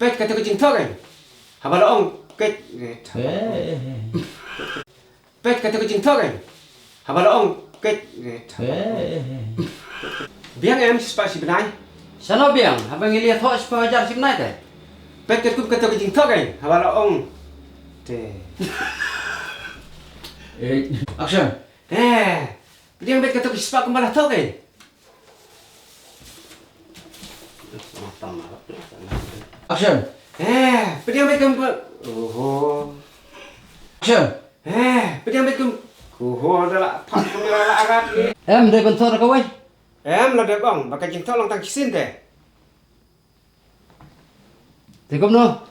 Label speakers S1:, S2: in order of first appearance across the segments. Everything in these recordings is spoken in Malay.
S1: Pet kata kucing togen. Habala ong pet. Pet kata kucing togen. Habala ong pet. Biang em sepak si benai.
S2: Sana biang, abang lihat hok sepajar si benai teh.
S1: Pet kata kucing togen. Habala ong.
S2: Action.
S1: Biang pet kata kucing sepak kembali togen.
S2: Action.
S1: Biang pet kembali. Oh.
S2: Action.
S1: Biang pet kembali. Oh, dah pak kembali arat.
S2: Dari bentor kau wei.
S1: Em là đẹp bong, và cái chính thao lòng tăng xin thế.
S2: Thì cũng no.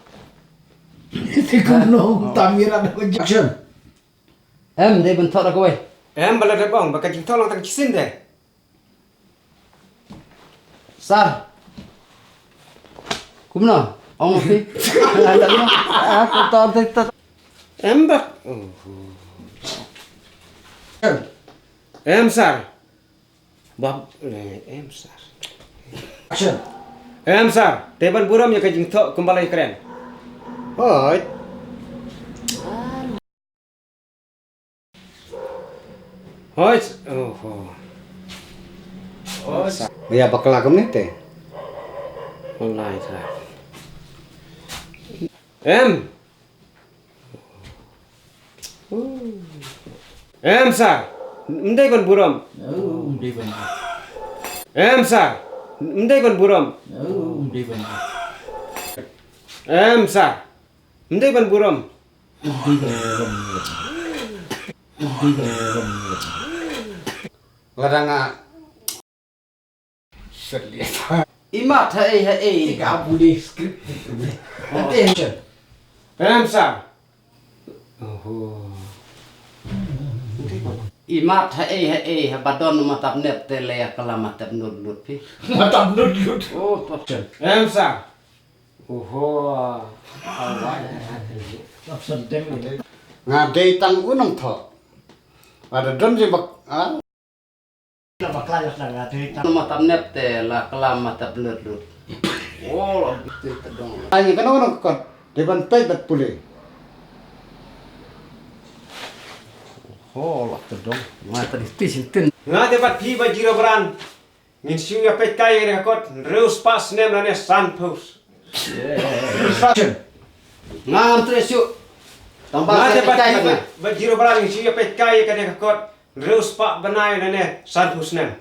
S3: Tamiran aku
S2: Action. Dari bentor kau wei.
S1: Em là đẹp bong, và cái chính thao lòng tăng xin thế.
S2: Sar. Cũng no. Ông phi. Ada no. Aku tahu tak.
S1: Em bak. Em sar. Bab, em sar.
S2: Action.
S1: Em sar. Teban buram ya cái chính thao kembali keren. Hoi. Hoi.
S3: Ya bakal lagam nih teh.
S1: Online thôi. Em sar. Ndai ban buram.
S2: Di bentor.
S1: Em sar. Ndai ban buram.
S2: Di bentor.
S1: Em sar. Ndai ban buram.
S3: Ladang sedih.
S2: Imat hai.
S3: Kau boleh skrip.
S2: Action.
S1: Em sar.
S2: Imat hai badon matap net tele kalamat tap nut pi.
S3: Mata nut.
S2: Oh, action.
S1: Em sar.
S3: Ngadai tang unang tho. Ada don je bak.
S2: Matap net tele kalamat tap nut. Oh, itu tedong.
S3: Ani kan orang kon. Depan pay bat pulih.
S2: Oh, tedong. Mata di tisin.
S1: Nga dapat pi bajiro beran. Ngin siu ya pet kai ni hakot. Reus pas nem na ne sanpus.
S2: Action. Ngam tresu. Tambah
S1: Nga dapat
S2: kai
S1: pi bajiro beran ngin siu ya pet kai ka ne hakot. Reus pak benai na ne sanpus nem.